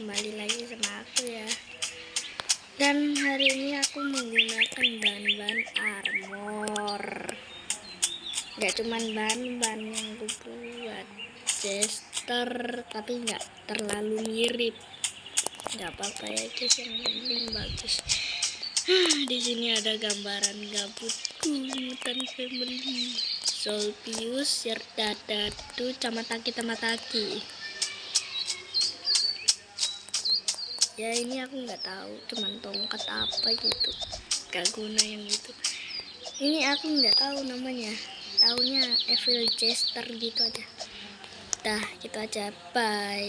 kembali lagi sama aku ya. Dan hari ini aku menggunakan bahan-bahan armor. Gak cuman bahan-bahan yang aku buat Jester, tapi gak terlalu mirip. Gak apa-apa ya guys, yang penting bagus. Di sini ada gambaran gabutku, mutant family, Solpius, Yerdadatu, Tamataki. Ya ini aku nggak tahu, cuman tongkat apa gitu, gak guna yang gitu. Ini aku nggak tahu namanya, taunya Evil Jester gitu aja. Dah gitu aja, bye.